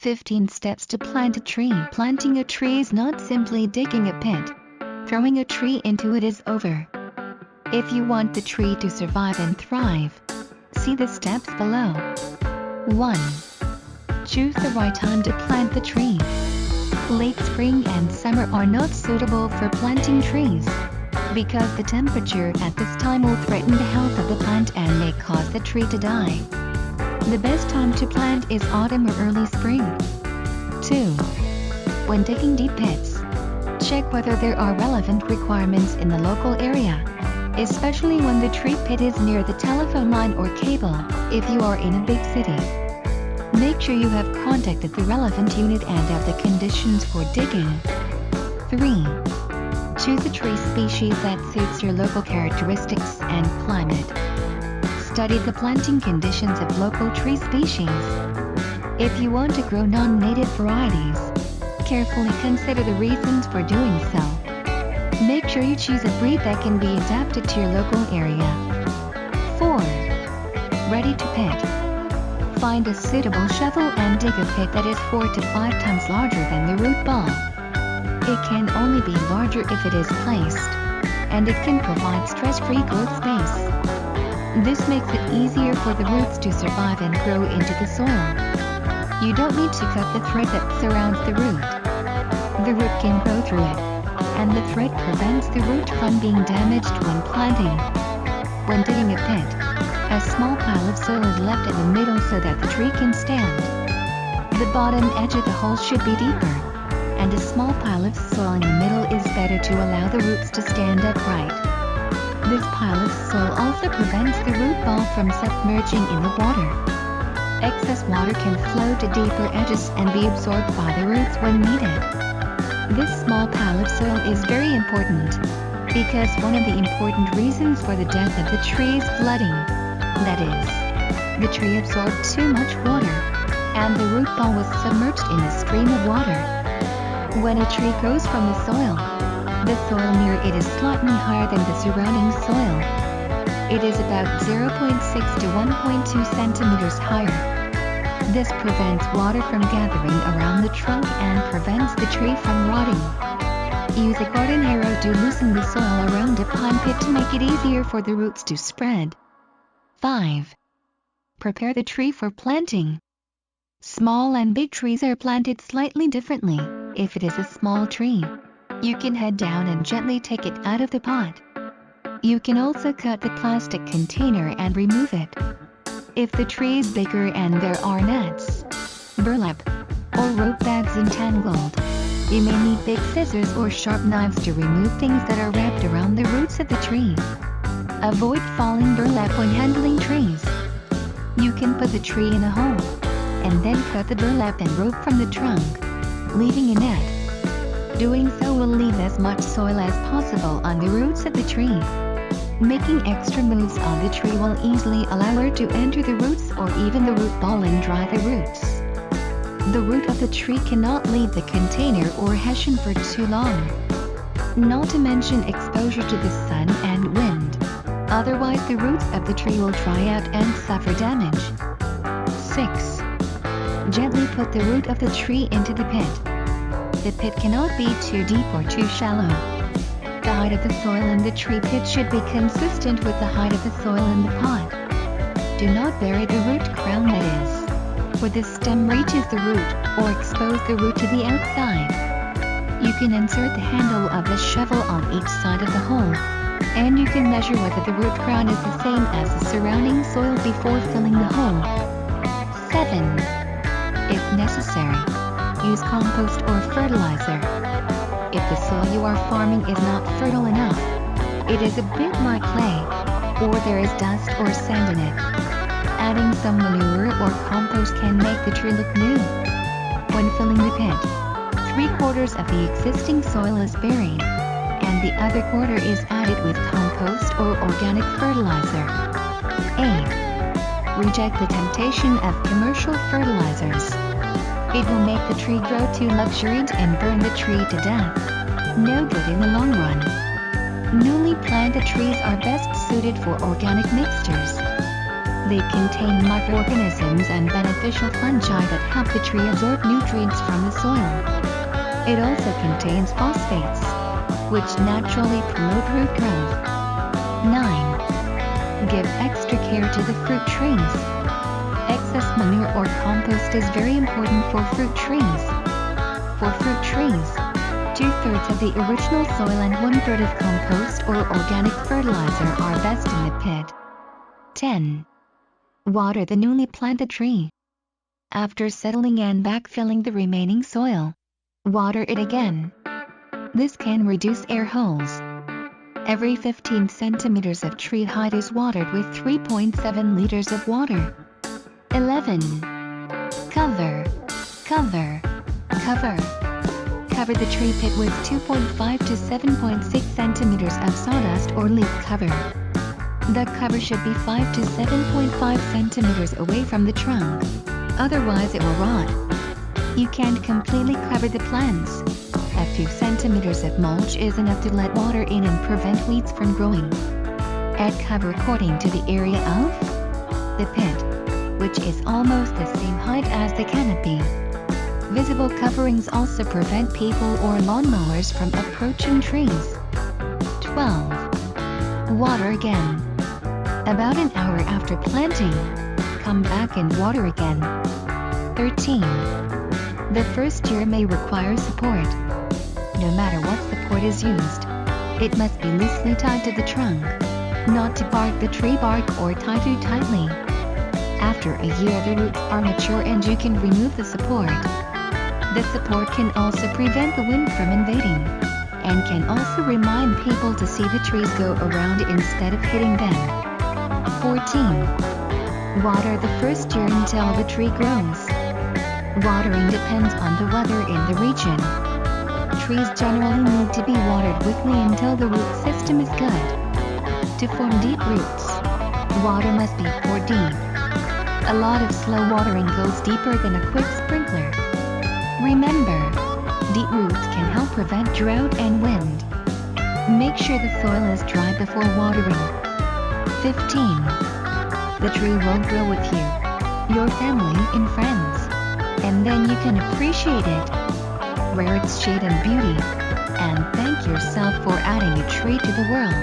15 Steps to Plant a Tree. Planting a tree is not simply digging a pit. Throwing a tree into it is over. If you want the tree to survive and thrive, see the steps below. 1. Choose the right time to plant the tree. Late spring and summer are not suitable for planting trees, because the temperature at this time will threaten the health of the plant and may cause the tree to die. The best time to plant is autumn or early spring. 2. When digging deep pits, check whether there are relevant requirements in the local area, especially when the tree pit is near the telephone line or cable. If you are in a big city, make sure you have contacted the relevant unit and have the conditions for digging. 3. Choose a tree species that suits your local characteristics and climate. Study the planting conditions of local tree species. If you want to grow non-native varieties, carefully consider the reasons for doing so. Make sure you choose a breed that can be adapted to your local area. 4. Ready to pit. Find a suitable shovel and dig a pit that is 4 to 5 times larger than the root ball. It can only be larger if it is placed, and it can provide stress-free growth space. This makes it easier for the roots to survive and grow into the soil. You don't need to cut the thread that surrounds the root. The root can grow through it, and the thread prevents the root from being damaged when planting. When digging a pit, a small pile of soil is left in the middle so that the tree can stand. The bottom edge of the hole should be deeper, and a small pile of soil in the middle is better to allow the roots to stand upright. This pile of soil also prevents the root ball from submerging in the water. Excess water can flow to deeper edges and be absorbed by the roots when needed. This small pile of soil is very important, because one of the important reasons for the death of the tree is flooding. That is, the tree absorbed too much water, and the root ball was submerged in a stream of water. When a tree grows from the soil near it is slightly higher than the surrounding soil. It is about 0.6 to 1.2 centimeters higher. This prevents water from gathering around the trunk and prevents the tree from rotting. Use a garden harrow to loosen the soil around a pine pit to make it easier for the roots to spread. 5. Prepare the tree for planting. Small and big trees are planted slightly differently. If it is a small tree, you can head down and gently take it out of the pot. You can also cut the plastic container and remove it. If the tree is bigger and there are nuts, burlap, or rope bags entangled, you may need big scissors or sharp knives to remove things that are wrapped around the roots of the tree. Avoid falling burlap when handling trees. You can put the tree in a hole, and then cut the burlap and rope from the trunk, leaving a net. Doing so will leave as much soil as possible on the roots of the tree. Making extra moves on the tree will easily allow air to enter the roots or even the root ball and dry the roots. The root of the tree cannot leave the container or hessian for too long. Not to mention exposure to the sun and wind. Otherwise the roots of the tree will dry out and suffer damage. 6. Gently put the root of the tree into the pit. The pit cannot be too deep or too shallow. The height of the soil in the tree pit should be consistent with the height of the soil in the pot. Do not bury the root crown, that is, where the stem reaches the root, or expose the root to the outside. You can insert the handle of the shovel on each side of the hole, and you can measure whether the root crown is the same as the surrounding soil before filling the hole. 7. If necessary, use compost or fertilizer. If the soil you are farming is not fertile enough, it is a bit like clay, or there is dust or sand in it, adding some manure or compost can make the tree look new. When filling the pit, 3/4 of the existing soil is buried, and the other quarter is added with compost or organic fertilizer. 8. Reject the temptation of commercial fertilizers. It will make the tree grow too luxuriant and burn the tree to death. No good in the long run. Newly planted trees are best suited for organic mixtures. They contain microorganisms and beneficial fungi that help the tree absorb nutrients from the soil. It also contains phosphates, which naturally promote root growth. 9. Give extra care to the fruit trees. Excess manure or compost is very important for fruit trees. For fruit trees, 2/3 of the original soil and 1/3 of compost or organic fertilizer are best in the pit. 10. Water the newly planted tree. After settling and backfilling the remaining soil, water it again. This can reduce air holes. Every 15 centimeters of tree height is watered with 3.7 liters of water. 11. Cover. Cover the tree pit with 2.5 to 7.6 centimeters of sawdust or leaf cover. The cover should be 5 to 7.5 centimeters away from the trunk, otherwise it will rot. You can't completely cover the plants. A few centimeters of mulch is enough to let water in and prevent weeds from growing. Add cover according to the area of the pit, which is almost the same height as the canopy. Visible coverings also prevent people or lawnmowers from approaching trees. 12. Water again. About an hour after planting, come back and water again. 13. The first year may require support. No matter what support is used, it must be loosely tied to the trunk, not to bark the tree bark or tie too tightly. After a year the roots are mature and you can remove the support. The support can also prevent the wind from invading, and can also remind people to see the trees go around instead of hitting them. 14. Water the first year until the tree grows. Watering depends on the weather in the region. Trees generally need to be watered weekly until the root system is good. To form deep roots, water must be poured deep. A lot of slow watering goes deeper than a quick sprinkler. Remember, deep roots can help prevent drought and wind. Make sure the soil is dry before watering. 15. The tree will grow with you, your family and friends, and then you can appreciate it, rare its shade and beauty, and thank yourself for adding a tree to the world.